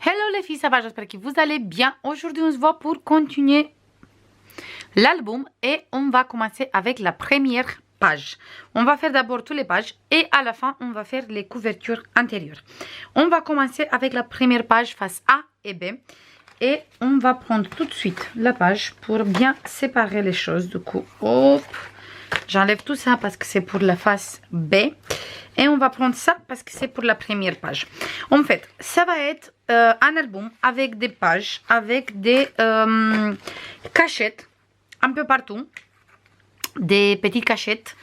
Hello les filles, ça va? J'espère que vous allez bien. Aujourd'hui, on se voit pour continuer l'album et on va commencer avec la première page. On va faire d'abord toutes les pages et à la fin, on va faire les couvertures intérieures. On va commencer avec la première page face A et B et on va prendre tout de suite la page pour bien séparer les choses. Du coup, hop, j'enlève tout ça parce que c'est pour la face B. Et on va prendre ça parce que c'est pour la première page. En fait, ça va être un album avec des pages, avec des cachettes un peu partout. Des petites cachettes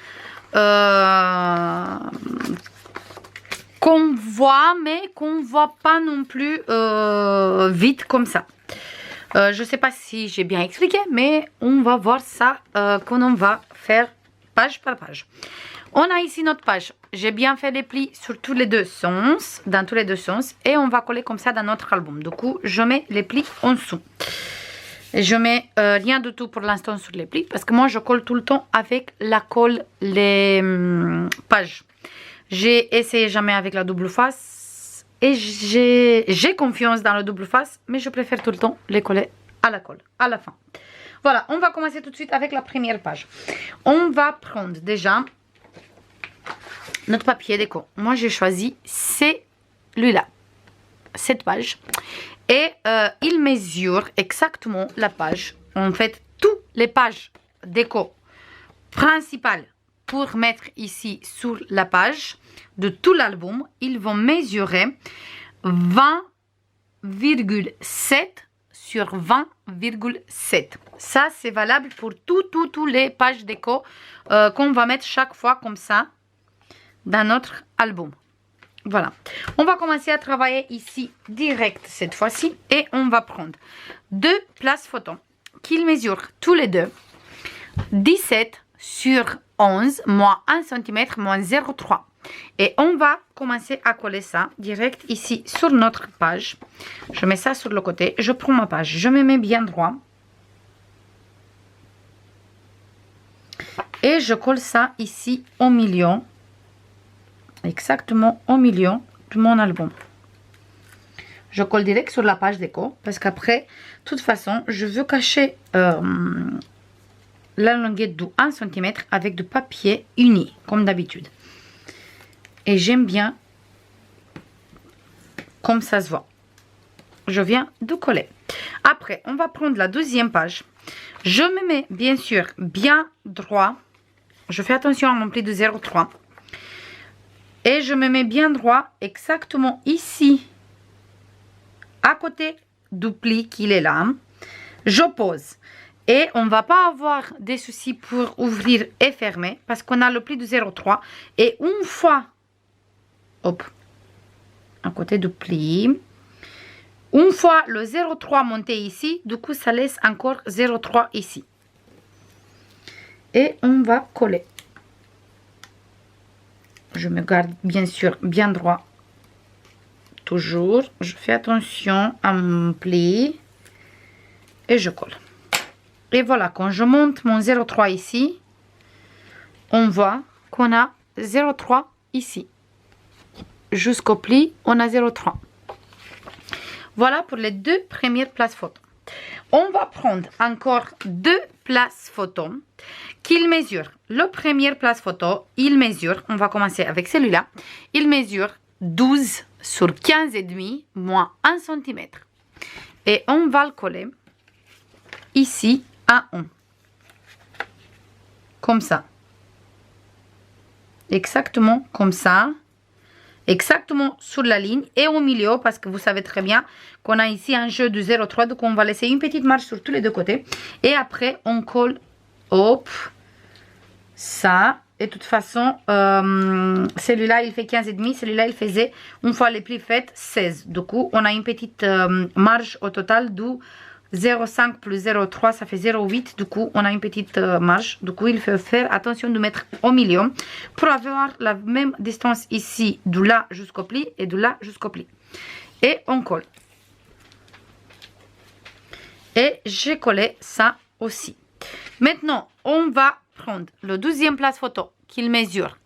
qu'on voit, mais qu'on ne voit pas non plus vite comme ça. Je ne sais pas si j'ai bien expliqué, mais on va voir ça quand on va faire page par page. On a ici notre page. J'ai bien fait les plis sur tous les deux sens, dans tous les deux sens, et on va coller comme ça dans notre album. Du coup, je mets les plis en dessous. Je mets rien du tout pour l'instant sur les plis, parce que moi, je colle tout le temps avec la colle les pages. J'ai essayé jamais avec la double face, et j'ai confiance dans la double face, mais je préfère tout le temps les coller à la colle, à la fin. Voilà, on va commencer tout de suite avec la première page. On va prendre déjà notre papier déco. Moi, j'ai choisi celui-là, cette page. Et il mesure exactement la page. En fait, toutes les pages déco principales pour mettre ici sur la page de tout l'album, ils vont mesurer 20,7 sur 20,7. Ça, c'est valable pour toutes les pages déco qu'on va mettre chaque fois comme ça dans notre album. Voilà. On va commencer à travailler ici direct cette fois-ci et on va prendre deux places photos qu'ils mesurent tous les deux 17 sur 11 moins 1 cm moins 0,3. Et on va commencer à coller ça direct ici sur notre page. Je mets ça sur le côté. Je prends ma page. Je me mets bien droit. Et je colle ça ici au milieu. Exactement au milieu de mon album. Je colle direct sur la page déco. Parce qu'après, de toute façon, je veux cacher la longueur de 1 cm avec du papier uni. Comme d'habitude. Et j'aime bien comme ça se voit. Je viens de coller. Après, on va prendre la deuxième page. Je me mets bien sûr bien droit. Je fais attention à mon pli de 0,3. Et je me mets bien droit exactement ici. À côté du pli qu'il est là. Je pose. Et on ne va pas avoir des soucis pour ouvrir et fermer. Parce qu'on a le pli de 0,3. Et une fois. Hop. À côté du pli. Une fois le 0,3 monté ici, du coup ça laisse encore 0,3 ici. Et on va coller. Je me garde bien sûr bien droit. Toujours. Je fais attention à mon pli. Et je colle. Et voilà, quand je monte mon 0,3 ici, on voit qu'on a 0,3 ici. Jusqu'au pli, on a 0,3. Voilà pour les deux premières places photos. On va prendre encore deux places photos qu'ils mesurent. Le premier place photo, il mesure, on va commencer avec celui-là, il mesure 12 sur 15,5 moins 1 cm. Et on va le coller ici à 1. Comme ça. Exactement comme ça. Exactement sur la ligne et au milieu parce que vous savez très bien qu'on a ici un jeu de 0,3, donc on va laisser une petite marge sur tous les deux côtés et après on colle hop ça. Et de toute façon celui-là il fait 15,5, celui-là il faisait une fois les plis faits 16, du coup on a une petite marge au total d'où 0,5 plus 0,3 ça fait 0,8, du coup on a une petite marge, du coup il faut faire attention de mettre au milieu pour avoir la même distance ici de là jusqu'au pli et de là jusqu'au pli. Et on colle. Et j'ai collé ça aussi. Maintenant on va prendre le deuxième place photo qu'il mesure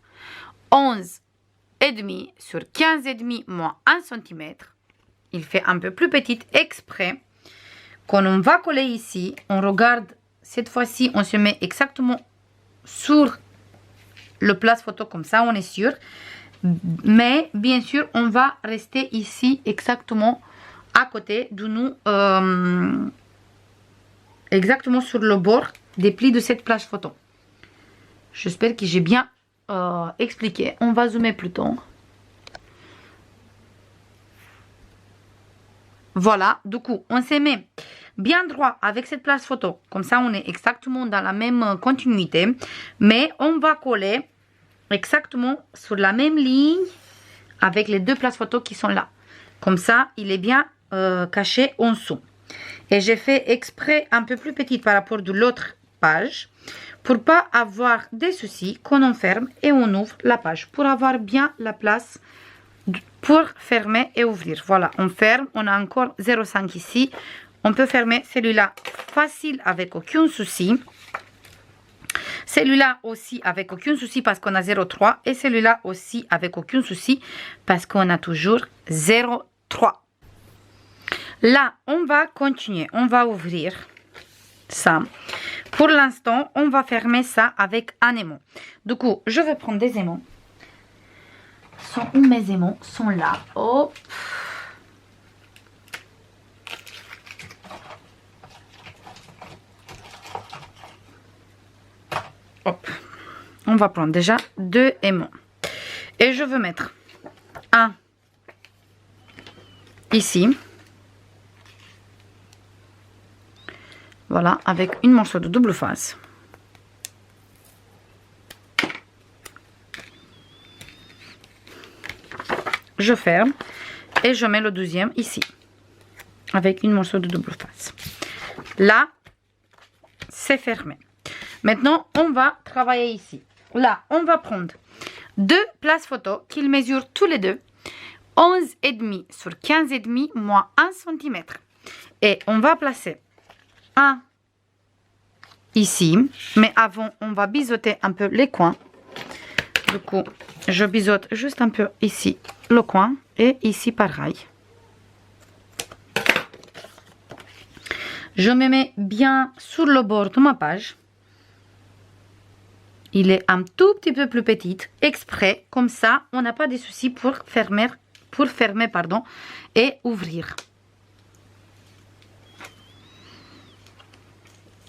11,5 sur 15,5 moins 1 cm. il fait un peu plus petite exprès. Quand on va coller ici, on regarde, cette fois-ci, on se met exactement sur le place photo, comme ça, on est sûr. Mais, bien sûr, on va rester ici exactement à côté de nous, exactement sur le bord des plis de cette plage photo. J'espère que j'ai bien expliqué. On va zoomer plutôt. Voilà, du coup, on se met bien droit avec cette place photo. Comme ça, on est exactement dans la même continuité. Mais on va coller exactement sur la même ligne avec les deux places photo qui sont là. Comme ça, il est bien caché en dessous. Et j'ai fait exprès un peu plus petite par rapport de l'autre page pour pas avoir des soucis quand on ferme et on ouvre la page. Pour avoir bien la place pour fermer et ouvrir. Voilà, on ferme, on a encore 0,5 ici. On peut fermer celui-là facile avec aucun souci. Celui-là aussi avec aucun souci parce qu'on a 0,3. Et celui-là aussi avec aucun souci parce qu'on a toujours 0,3. Là, on va continuer. On va ouvrir ça. Pour l'instant, on va fermer ça avec un aimant. Du coup, je vais prendre des aimants. Où mes aimants sont là. Hop. Hop. On va prendre déjà 2 aimants. Et je veux mettre un ici. Voilà, avec une morceau de double face. Je ferme et je mets le deuxième ici avec une morceau de double face. Là, c'est fermé. Maintenant, on va travailler ici. Là, on va prendre 2 places photo qu'ils mesurent tous les deux 11,5 sur 15,5 moins 1 cm. Et on va placer un ici, mais avant, on va biseauter un peu les coins. Du coup, je biseaute juste un peu ici le coin et ici pareil. Je me mets bien sur le bord de ma page. Il est un tout petit peu plus petit, exprès, comme ça, on n'a pas de soucis pour fermer pardon, et ouvrir.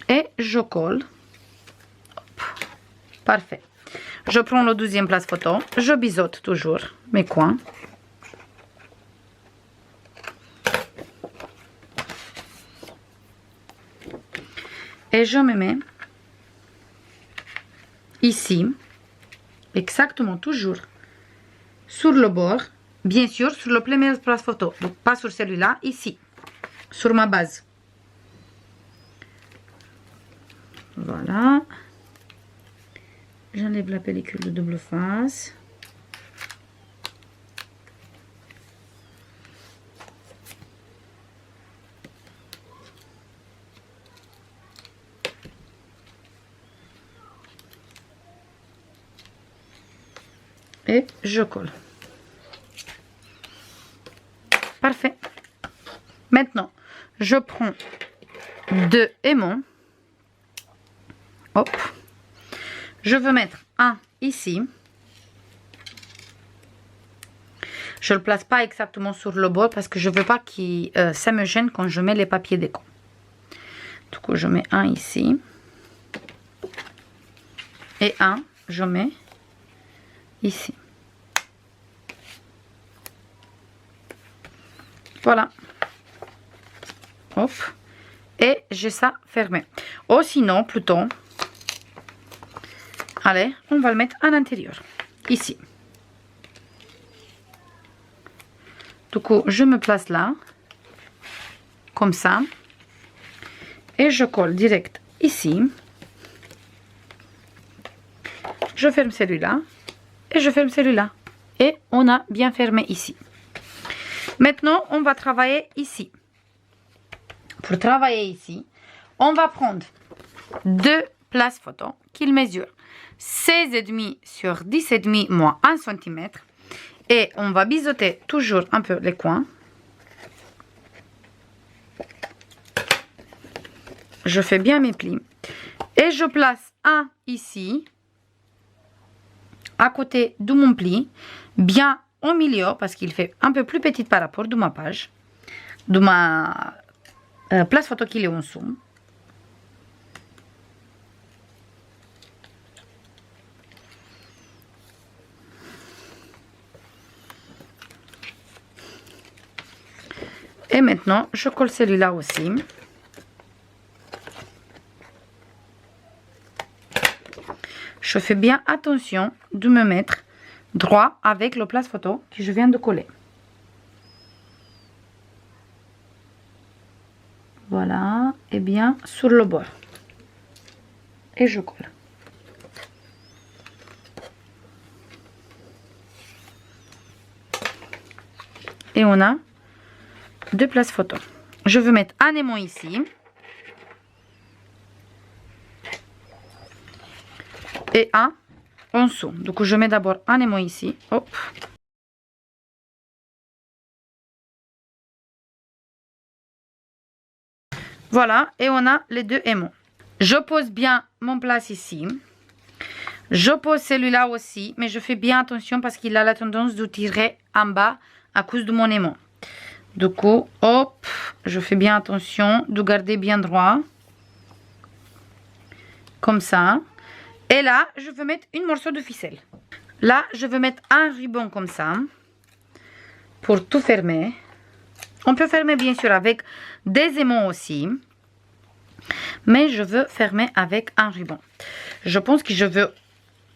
Et je colle. Hop. Parfait. Je prends le deuxième place photo. Je biseaute toujours mes coins. Et je me mets ici, exactement toujours sur le bord, bien sûr sur le premier place photo, donc pas sur celui-là, ici, sur ma base. Voilà. J'enlève la pellicule de double face. Et je colle. Parfait. Maintenant, je prends 2 aimants. Hop. Je veux mettre un ici. Je ne le place pas exactement sur le bord parce que je ne veux pas que ça me gêne quand je mets les papiers déco. Du coup, je mets un ici. Et un, je mets ici. Voilà. Hop. Et j'ai ça fermé. Ou sinon, plutôt, allez, on va le mettre à l'intérieur. Ici. Du coup, je me place là. Comme ça. Et je colle direct ici. Je ferme celui-là. Et je ferme celui-là. Et on a bien fermé ici. Maintenant, on va travailler ici. Pour travailler ici, on va prendre 2 places photo qu'ils mesurent 16,5 sur 10,5 moins 1 cm. Et on va biseauter toujours un peu les coins. je fais bien mes plis. Et je place un ici, à côté de mon pli, bien au milieu, parce qu'il fait un peu plus petit par rapport de ma page, de ma place photo qu'il est en dessous. Et maintenant, je colle celui-là aussi. Je fais bien attention de me mettre droit avec le place photo que je viens de coller. Voilà, et bien sur le bord. Et je colle. Et on a deux places photo. Je vais mettre un aimant ici. Et un en dessous. Donc je mets d'abord un aimant ici. Hop. Voilà, et on a les deux aimants. Je pose bien mon place ici. Je pose celui-là aussi, mais je fais bien attention parce qu'il a la tendance de tirer en bas à cause de mon aimant. Du coup, hop, je fais bien attention de garder bien droit. Comme ça. Et là, je vais mettre une morceau de ficelle. Là, je vais mettre un ruban comme ça. Pour tout fermer. On peut fermer bien sûr avec des aimants aussi. Mais je veux fermer avec un ruban. Je pense que je veux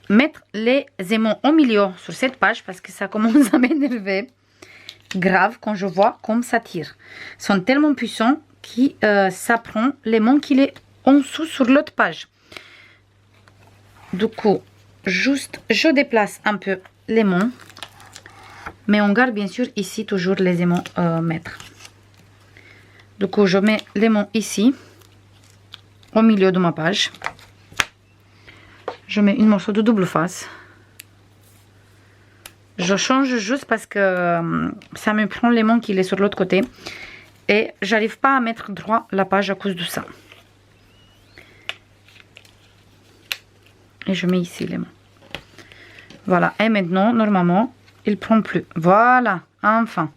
mettre les aimants au milieu sur cette page parce que ça commence à m'énerver. Grave quand je vois comme ça tire. Ils sont tellement puissants que ça prend l'aimant qu'il est en dessous sur l'autre page. Du coup, juste je déplace un peu l'aimant. Mais on garde bien sûr ici toujours les aimants maîtres. Du coup, je mets l'aimant ici. Au milieu de ma page. Je mets une morceau de double face. Je change juste parce que ça me prend l'aimant qui est sur l'autre côté. Et j'arrive pas à mettre droit la page à cause de ça. Et je mets ici l'aimant. Voilà. Et maintenant, normalement, il prend plus. Voilà. Enfin.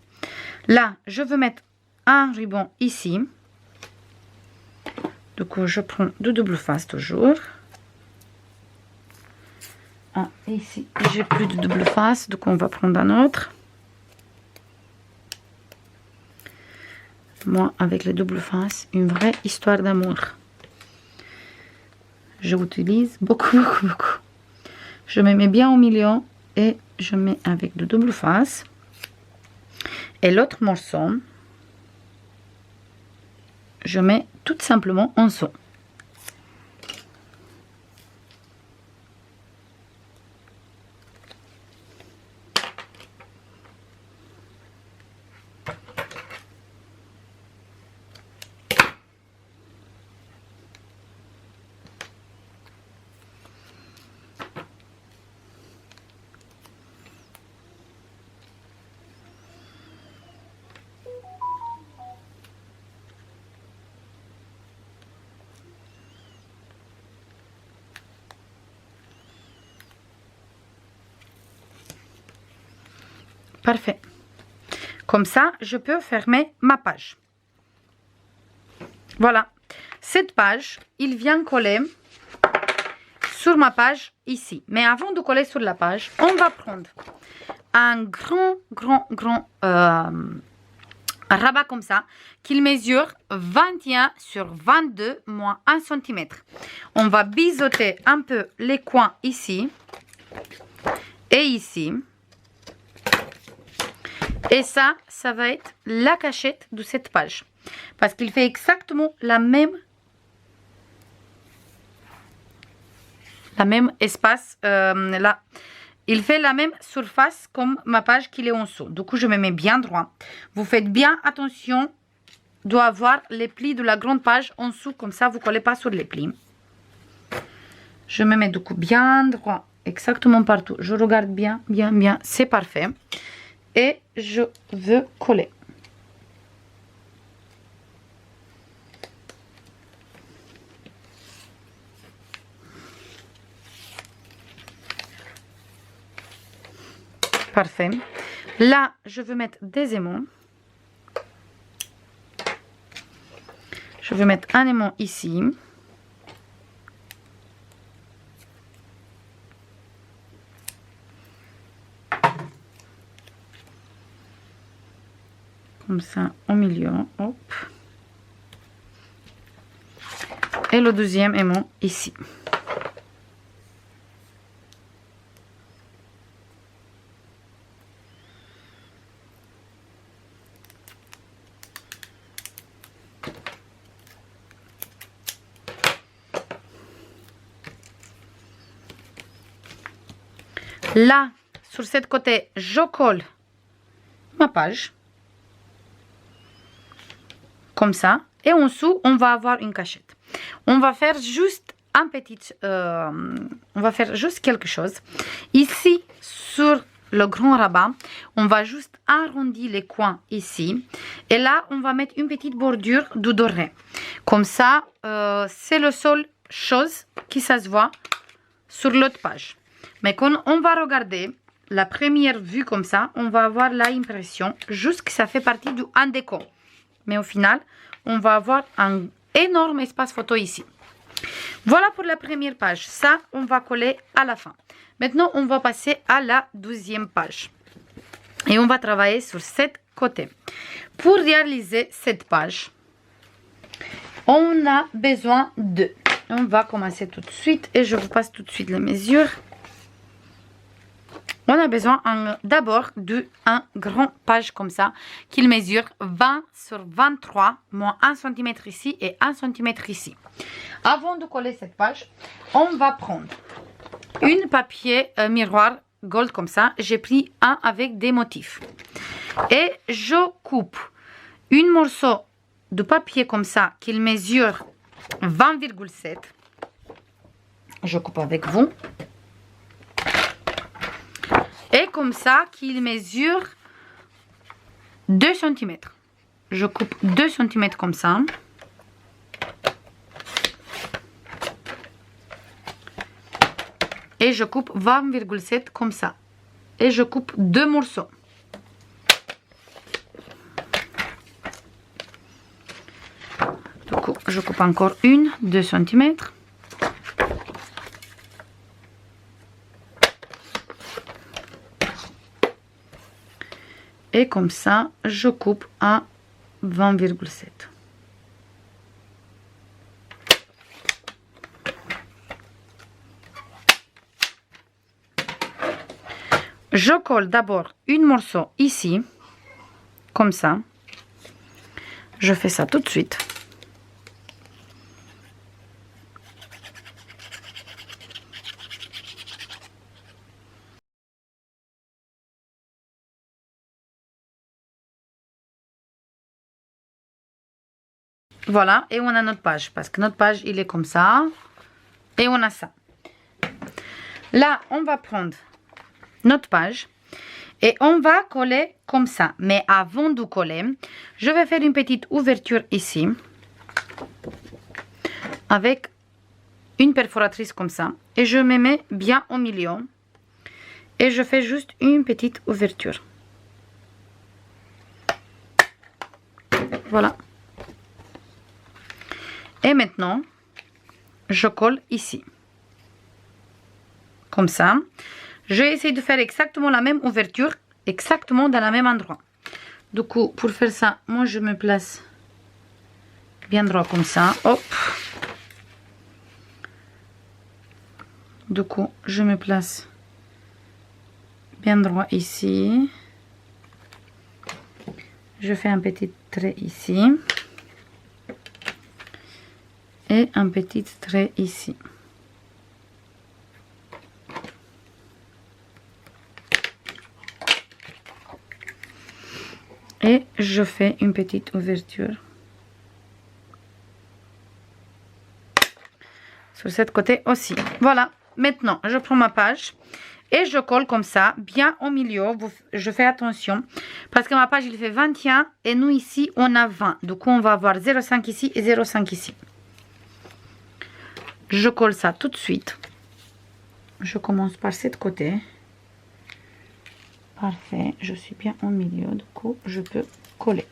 Là, je veux mettre un ruban ici. Du coup, je prends de double face toujours. Ah, et ici, j'ai plus de double face. Donc, on va prendre un autre. Moi, avec les double faces, une vraie histoire d'amour. Je utilise beaucoup, beaucoup, beaucoup. Je me mets bien au milieu et je mets avec de double face. Et l'autre morceau, je mets tout simplement en dessous. Parfait. Comme ça, je peux fermer ma page. Voilà. Cette page, il vient coller sur ma page ici. Mais avant de coller sur la page, on va prendre un grand rabat comme ça, qu'il mesure 21 sur 22 moins 1 cm. On va biseauter un peu les coins ici et ici. Et ça va être la cachette de cette page. Parce qu'il fait exactement la même espace. Là. Il fait la même surface comme ma page qu'il est en dessous. Du coup, je me mets bien droit. Vous faites bien attention d'avoir les plis de la grande page en dessous. Comme ça, vous ne collez pas sur les plis. Je me mets du coup bien droit. Exactement partout. Je regarde bien. C'est parfait. Et je veux coller. Parfait. Là, je veux mettre des aimants. Je vais mettre un aimant ici. Comme ça, au milieu. Hop. Et le deuxième aimant ici. Là, sur cette côté, je colle ma page. Comme ça. Et en dessous, on va avoir une cachette. On va faire juste on va faire juste quelque chose. Ici, sur le grand rabat, on va juste arrondir les coins ici. Et là, on va mettre une petite bordure de doré. Comme ça, c'est la seule chose qui ça se voit sur l'autre page. Mais quand on va regarder la première vue comme ça, on va avoir l'impression juste que ça fait partie du un déco. Mais au final, on va avoir un énorme espace photo ici. Voilà pour la première page. Ça, on va coller à la fin. Maintenant, on va passer à la deuxième page. Et on va travailler sur cette côté. Pour réaliser cette page, on a besoin de... On va commencer tout de suite et je vous passe tout de suite les mesures. On a besoin d'abord d'un grand page comme ça, qu'il mesure 20 sur 23, moins 1 cm ici et 1 cm ici. Avant de coller cette page, on va prendre une papier miroir gold comme ça. J'ai pris un avec des motifs. Et je coupe un morceau de papier comme ça, qu'il mesure 20,7. Je coupe avec vous. Et comme ça, qu'il mesure 2 cm. Je coupe 2 cm comme ça. Et je coupe 20,7 comme ça. Et je coupe 2 morceaux. Du coup, je coupe encore 2 cm. Et comme ça, je coupe à 20,7. Je colle d'abord un morceau ici, comme ça. Je fais ça tout de suite. Voilà, et on a notre page, parce que notre page, il est comme ça, et on a ça. Là, on va prendre notre page, et on va coller comme ça. Mais avant de coller, je vais faire une petite ouverture ici, avec une perforatrice comme ça, et je me mets bien au milieu, et je fais juste une petite ouverture. Voilà. Et maintenant, je colle ici. Comme ça. Je vais essayer de faire exactement la même ouverture, exactement dans le même endroit. Du coup, pour faire ça, moi je me place bien droit comme ça. Hop. Du coup, je me place bien droit ici. Je fais un petit trait ici. Et un petit trait ici. Et je fais une petite ouverture sur cette côté aussi. Voilà, maintenant je prends ma page et je colle comme ça, bien au milieu. Je fais attention parce que ma page il fait 21 et nous ici on a 20. Du coup on va avoir 0,5 ici et 0,5 ici. Je colle ça tout de suite. Je commence par cette côté. Parfait, je suis bien au milieu, du coup je peux coller.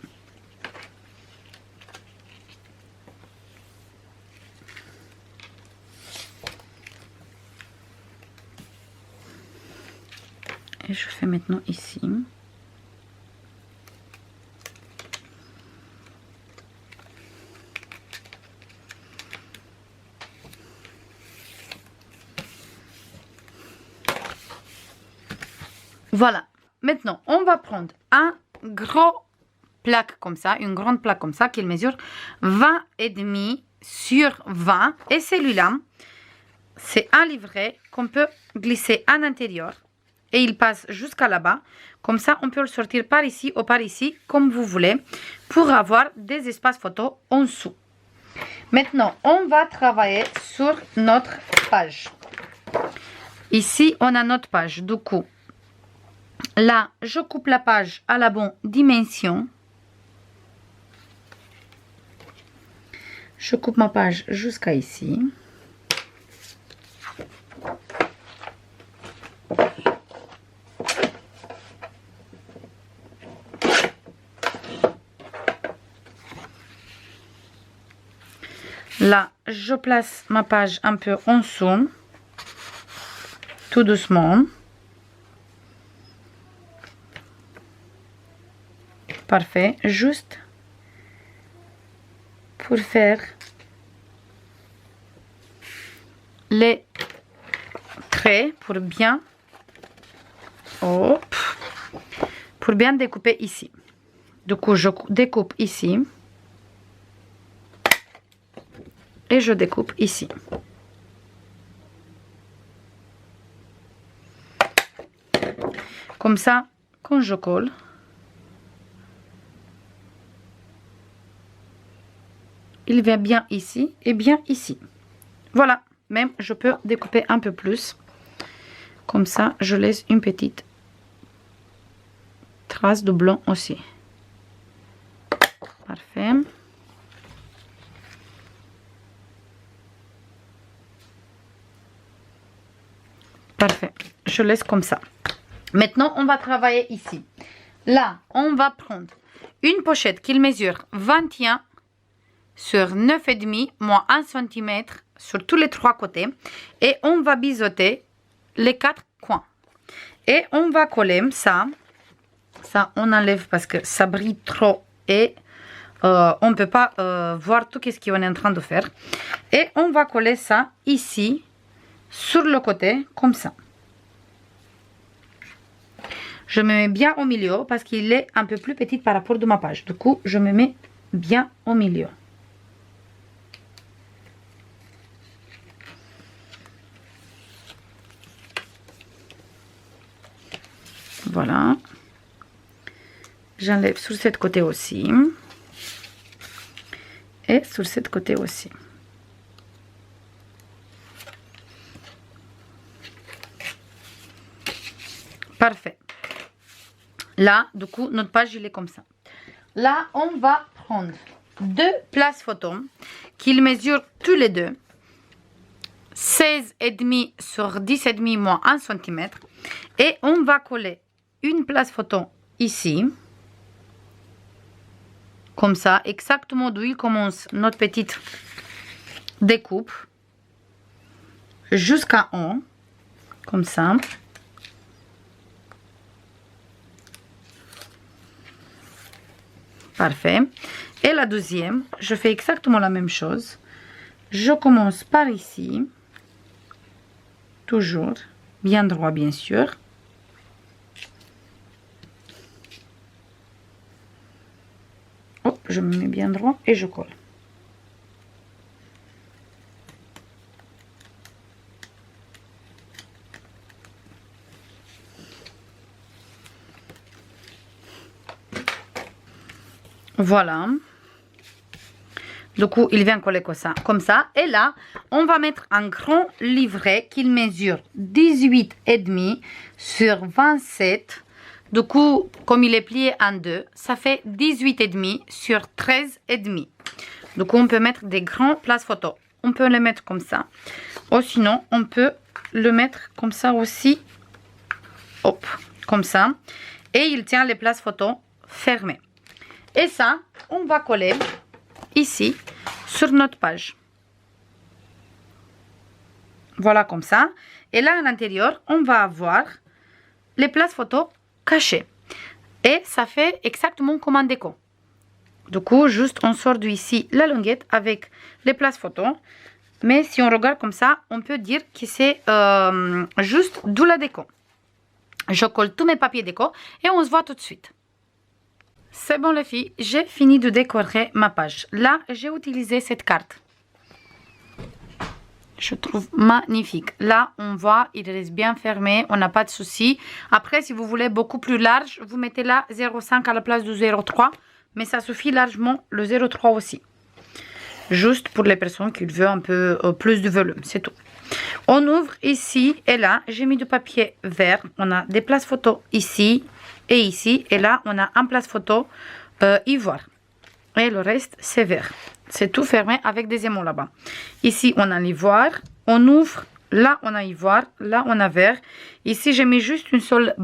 Et je fais maintenant ici. Voilà. Maintenant, on va prendre un gros plaque comme ça, une grande plaque comme ça, qui mesure 20,5 sur 20. Et celui-là, c'est un livret qu'on peut glisser à l'intérieur. Et il passe jusqu'à là-bas. Comme ça, on peut le sortir par ici ou par ici, comme vous voulez, pour avoir des espaces photos en dessous. Maintenant, on va travailler sur notre page. Ici, on a notre page. Du coup, là, je coupe la page à la bonne dimension. Je coupe ma page jusqu'à ici. Là, je place ma page un peu en dessous, tout doucement. Parfait, juste pour faire les traits, pour bien découper ici. Du coup, je découpe ici. Et je découpe ici. Comme ça, quand je colle, il vient bien ici et bien ici. Voilà, même je peux découper un peu plus. Comme ça, je laisse une petite trace de blanc aussi. Parfait. Parfait, je laisse comme ça. Maintenant, on va travailler ici. Là, on va prendre une pochette qui mesure 21 sur 9,5 moins 1 cm sur tous les trois côtés. Et on va biseauter les quatre coins. Et on va coller ça. Ça, on enlève parce que ça brille trop et on ne peut pas voir tout ce qu'on est en train de faire. Et on va coller ça ici. Sur le côté, comme ça. Je me mets bien au milieu parce qu'il est un peu plus petit par rapport à ma page. Du coup, je me mets bien au milieu. Voilà. J'enlève sur ce côté aussi. Et sur ce côté aussi. Parfait. Là, du coup, notre page, il est comme ça. Là, on va prendre deux places photos qu'ils mesurent tous les deux 16,5 sur 10,5 moins 1 cm. Et on va coller une place photo ici. Comme ça, exactement d'où il commence notre petite découpe. Jusqu'à en. Comme ça. Parfait. Et la deuxième, je fais exactement la même chose. Je commence par ici. Toujours bien droit, bien sûr. Hop, je me mets bien droit et je colle. Voilà. Du coup, il vient coller comme ça. Et là, on va mettre un grand livret qui mesure 18,5 sur 27. Du coup, comme il est plié en deux, ça fait 18,5 sur 13,5. Du coup, on peut mettre des grands places photos. On peut les mettre comme ça. Ou sinon, on peut le mettre comme ça aussi. Hop, comme ça. Et il tient les places photos fermées. Et ça, on va coller ici sur notre page. Voilà comme ça. Et là, à l'intérieur, on va avoir les places photos cachées. Et ça fait exactement comme un déco. Du coup, juste on sort d'ici la languette avec les places photos. Mais si on regarde comme ça, on peut dire que c'est juste de la déco. Je colle tous mes papiers déco et on se voit tout de suite. C'est bon les filles, j'ai fini de décorer ma page. Là, j'ai utilisé cette carte. Je trouve magnifique. Là, on voit, il reste bien fermé, on n'a pas de souci. Après, si vous voulez beaucoup plus large, vous mettez là 0,5 à la place du 0,3. Mais ça suffit largement, le 0,3 aussi. Juste pour les personnes qui veulent un peu plus de volume, c'est tout. On ouvre ici et là, j'ai mis du papier vert. On a des places photos ici et ici. Et là, on a un place photo ivoire. Et le reste, c'est vert. C'est tout fermé avec des aimants là-bas. Ici, on a l'ivoire. On ouvre. Là, on a ivoire. Là, on a vert. Ici, j'ai mis juste une seule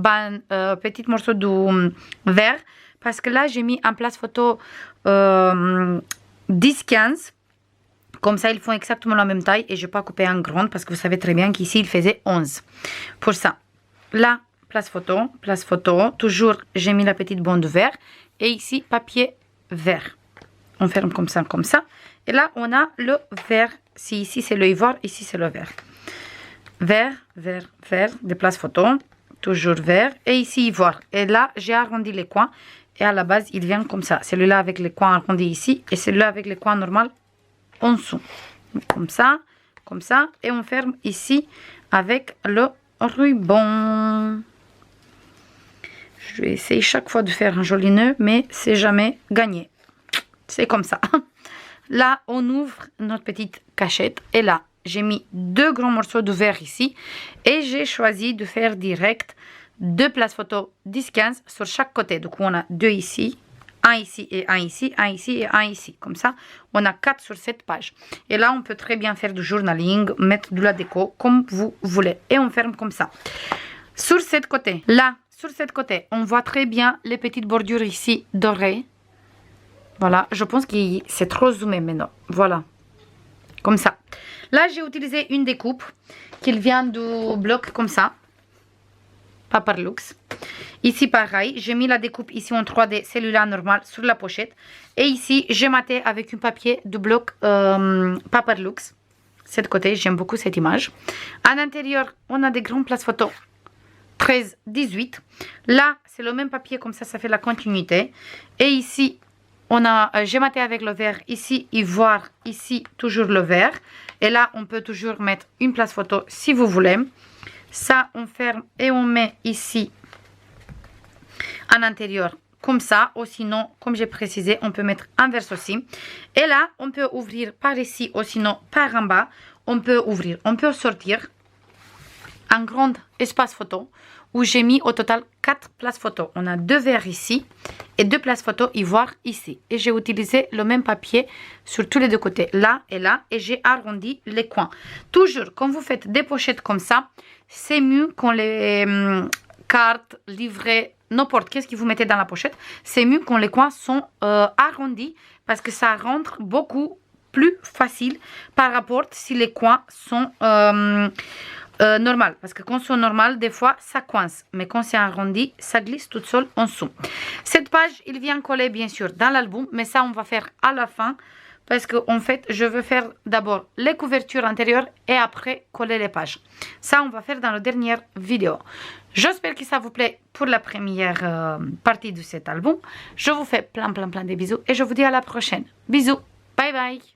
petite morceau de vert. Parce que là, j'ai mis un place photo 10-15. Comme ça, ils font exactement la même taille. Et je ne vais pas couper en grande parce que vous savez très bien qu'ici, il faisait 11. Pour ça, là, place photo. Toujours, j'ai mis la petite bande vert. Et ici, papier vert. On ferme comme ça, comme ça. Et là, on a le vert. Si ici, c'est le ivoire, ici, c'est le vert. Vert, vert, vert. Des places photo. Toujours vert. Et ici, ivoire. Et là, j'ai arrondi les coins. Et à la base, il vient comme ça. Celui-là avec les coins arrondis ici. Et celui-là avec les coins normaux en dessous. Comme ça. Comme ça. Et on ferme ici avec le ruban. Je vais essayer chaque fois de faire un joli nœud. Mais c'est jamais gagné. C'est comme ça. Là, on ouvre notre petite cachette. Et là, j'ai mis 2 grands morceaux de verre ici. Et j'ai choisi de faire direct 2 places photo 10-15 sur chaque côté. Donc, on a 2 ici, un ici et un ici, un ici et un ici. Comme ça, on a 4 sur cette page. Et là, on peut très bien faire du journaling, mettre de la déco, comme vous voulez. Et on ferme comme ça. Sur cette côté, là, sur cette côté, on voit très bien les petites bordures ici dorées. Voilà, je pense que c'est trop zoomé maintenant. Voilà, comme ça. Là, j'ai utilisé une découpe qui vient du bloc comme ça. Paperlux. Ici, pareil, j'ai mis la découpe ici en 3D, celui-là normal, sur la pochette. Et ici, j'ai maté avec un papier de bloc Paperlux. Cette côté, j'aime beaucoup cette image. À l'intérieur, on a des grandes places photos. 13, 18. Là, c'est le même papier, comme ça fait la continuité. Et ici, j'ai maté avec le vert, ici ivoire, ici toujours le vert. Et là, on peut toujours mettre une place photo si vous voulez. Ça, on ferme et on met ici à l'intérieur comme ça. Ou sinon, comme j'ai précisé, on peut mettre inverse aussi. Et là, on peut ouvrir par ici ou sinon par en bas. On peut ouvrir, on peut sortir un grand espace photo où j'ai mis au total 4 places photo. On a 2 verres ici et 2 places photo ivoire ici. Et j'ai utilisé le même papier sur tous les deux côtés, là, et j'ai arrondi les coins. Toujours, quand vous faites des pochettes comme ça, c'est mieux quand les cartes, livrets, n'importe qu'est-ce que vous mettez dans la pochette, c'est mieux quand les coins sont arrondis parce que ça rentre beaucoup plus facile par rapport si les coins sont normal, parce que quand c'est normal, des fois ça coince, mais quand c'est arrondi, ça glisse toute seule en dessous. Cette page, il vient coller bien sûr dans l'album, mais ça on va faire à la fin, parce que en fait, je veux faire d'abord les couvertures intérieures et après coller les pages. Ça, on va faire dans la dernière vidéo. J'espère que ça vous plaît pour la première partie de cet album. Je vous fais plein de bisous et je vous dis à la prochaine. Bisous, bye bye.